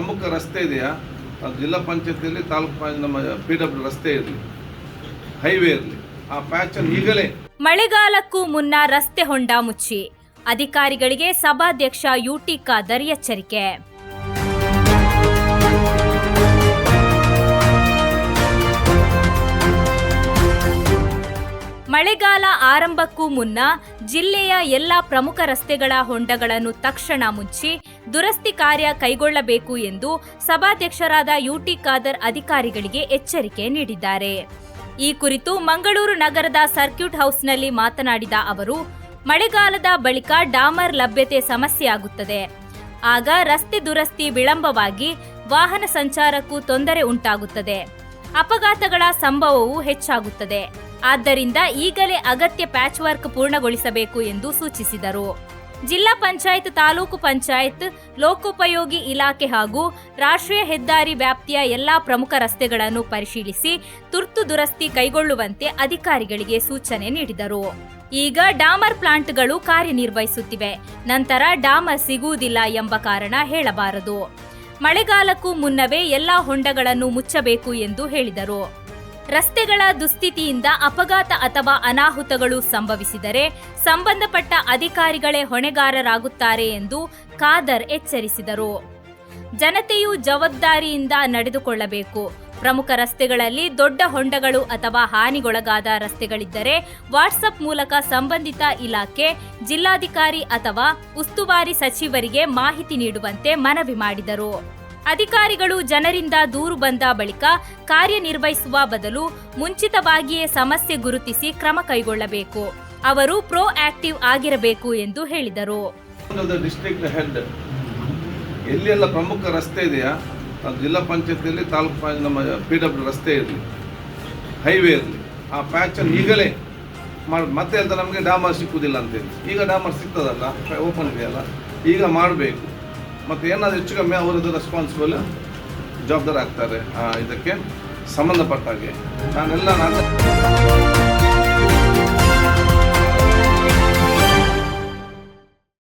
ಪ್ರಮುಖ ರಸ್ತೆ ಇದೆಯಾ, ಜಿಲ್ಲಾ ಪಂಚಾಯತಿಯಲ್ಲಿ ತಾಲೂಕು ನಮ್ಮ PW ರಸ್ತೆ ಇರಲಿ, ಹೈವೇ ಇರಲಿ, ಆ ಪ್ಯಾಚನ್ನು ಈಗಲೇ. ಮಳೆಗಾಲಕ್ಕೂ ಮುನ್ನ ರಸ್ತೆ ಹೊಂಡ ಮುಚ್ಚಿ ಅಧಿಕಾರಿಗಳಿಗೆ ಸಭಾಧ್ಯಕ್ಷ UT ಖಾದರ್ ಎಚ್ಚರಿಕೆ. ಮಳೆಗಾಲ ಆರಂಭಕ್ಕೂ ಮುನ್ನ ಜಿಲ್ಲೆಯ ಎಲ್ಲ ಪ್ರಮುಖ ರಸ್ತೆಗಳ ಹೊಂಡಗಳನ್ನು ತಕ್ಷಣ ಮುಚ್ಚಿ ದುರಸ್ತಿ ಕಾರ್ಯ ಕೈಗೊಳ್ಳಬೇಕು ಎಂದು ಸಭಾಧ್ಯಕ್ಷರಾದ UT ಖಾದರ್ ಅಧಿಕಾರಿಗಳಿಗೆ ಎಚ್ಚರಿಕೆ ನೀಡಿದ್ದಾರೆ. ಈ ಕುರಿತು ಮಂಗಳೂರು ನಗರದ ಸರ್ಕ್ಯೂಟ್ ಹೌಸ್ನಲ್ಲಿ ಮಾತನಾಡಿದ ಅವರು, ಮಳೆಗಾಲದ ಬಳಿಕ ಡಾಮರ್ ಲಭ್ಯತೆ ಸಮಸ್ಯೆಯಾಗುತ್ತದೆ. ಆಗ ರಸ್ತೆ ದುರಸ್ತಿ ವಿಳಂಬವಾಗಿ ವಾಹನ ಸಂಚಾರಕ್ಕೂ ತೊಂದರೆ ಉಂಟಾಗುತ್ತದೆ. ಅಪಘಾತಗಳ ಸಂಭವವೂ ಹೆಚ್ಚಾಗುತ್ತದೆ. ಆದ್ದರಿಂದ ಈಗಲೇ ಅಗತ್ಯ ಪ್ಯಾಚ್ ವರ್ಕ್ ಪೂರ್ಣಗೊಳಿಸಬೇಕು ಎಂದು ಸೂಚಿಸಿದರು. ಜಿಲ್ಲಾ ಪಂಚಾಯತ್, ತಾಲೂಕು ಪಂಚಾಯತ್, ಲೋಕೋಪಯೋಗಿ ಇಲಾಖೆ ಹಾಗೂ ರಾಷ್ಟ್ರೀಯ ಹೆದ್ದಾರಿ ವ್ಯಾಪ್ತಿಯ ಎಲ್ಲಾ ಪ್ರಮುಖ ರಸ್ತೆಗಳನ್ನು ಪರಿಶೀಲಿಸಿ ತುರ್ತು ದುರಸ್ತಿ ಕೈಗೊಳ್ಳುವಂತೆ ಅಧಿಕಾರಿಗಳಿಗೆ ಸೂಚನೆ ನೀಡಿದರು. ಈಗ ಡಾಮರ್ ಪ್ಲಾಂಟ್ಗಳು ಕಾರ್ಯನಿರ್ವಹಿಸುತ್ತಿವೆ. ನಂತರ ಡಾಮರ್ ಸಿಗುವುದಿಲ್ಲ ಎಂಬ ಕಾರಣ ಹೇಳಬಾರದು. ಮಳೆಗಾಲಕ್ಕೂ ಮುನ್ನವೇ ಎಲ್ಲಾ ಹೊಂಡಗಳನ್ನು ಮುಚ್ಚಬೇಕು ಎಂದು ಹೇಳಿದರು. ರಸ್ತೆಗಳ ದುಸ್ಥಿತಿಯಿಂದ ಅಪಘಾತ ಅಥವಾ ಅನಾಹುತಗಳು ಸಂಭವಿಸಿದರೆ ಸಂಬಂಧಪಟ್ಟ ಅಧಿಕಾರಿಗಳೇ ಹೊಣೆಗಾರರಾಗುತ್ತಾರೆ ಎಂದು ಖಾದರ್ ಎಚ್ಚರಿಸಿದರು. ಜನತೆಯು ಜವಾಬ್ದಾರಿಯಿಂದ ನಡೆದುಕೊಳ್ಳಬೇಕು. ಪ್ರಮುಖ ರಸ್ತೆಗಳಲ್ಲಿ ದೊಡ್ಡ ಹೊಂಡಗಳು ಅಥವಾ ಹಾನಿಗೊಳಗಾದ ರಸ್ತೆಗಳಿದ್ದರೆ ವಾಟ್ಸಪ್ ಮೂಲಕ ಸಂಬಂಧಿತ ಇಲಾಖೆ, ಜಿಲ್ಲಾಧಿಕಾರಿ ಅಥವಾ ಉಸ್ತುವಾರಿ ಸಚಿವರಿಗೆ ಮಾಹಿತಿ ನೀಡುವಂತೆ ಮನವಿ ಮಾಡಿದರು. ಅಧಿಕಾರಿಗಳು ಜನರಿಂದ ದೂರು ಬಂದ ಬಳಿಕ ಕಾರ್ಯನಿರ್ವಹಿಸುವ ಬದಲು ಮುಂಚಿತವಾಗಿಯೇ ಸಮಸ್ಯೆ ಗುರುತಿಸಿ ಕ್ರಮ ಕೈಗೊಳ್ಳಬೇಕು. ಅವರು ಪ್ರೋ ಆಕ್ಟಿವ್ ಆಗಿರಬೇಕು ಎಂದು ಹೇಳಿದರು. ಡಿಸ್ಟ್ರಿಕ್ಟ್ ಹೆಡ್ ಎಲ್ಲೆಲ್ಲ ಪ್ರಮುಖ ರಸ್ತೆ ಇದೆಯಾ, ಜಿಲ್ಲಾ ಪಂಚಾಯತಿಯಲ್ಲಿ ತಾಲೂಕು ನಮ್ಮ PW ರಸ್ತೆ ಇರಲಿ, ಹೈವೇ ಇರಲಿ, ಆ ಪ್ಯಾಚನ್ನು ಈಗಲೇ ಮತ್ತೆ ಅಂತ ನಮಗೆ ಡಾಮರ್ ಸಿಕ್ಕುವುದಿಲ್ಲ ಅಂತೇಳಿ. ಈಗ ಡಾಮರ್ ಸಿಗ್ತದಲ್ಲ, ಓಪನ್ ಇದೆಯಲ್ಲ, ಈಗ ಮಾಡಬೇಕು. ಮತ್ತು ಏನಾದರೂ ಹೆಚ್ಚು ಕಮ್ಮಿ ಅವರದ್ದು ರೆಸ್ಪಾನ್ಸಿಬಲ್ ಜವಾಬ್ದಾರಿ ಆಗ್ತಾರೆ ಇದಕ್ಕೆ ಸಂಬಂಧಪಟ್ಟ ಹಾಗೆ.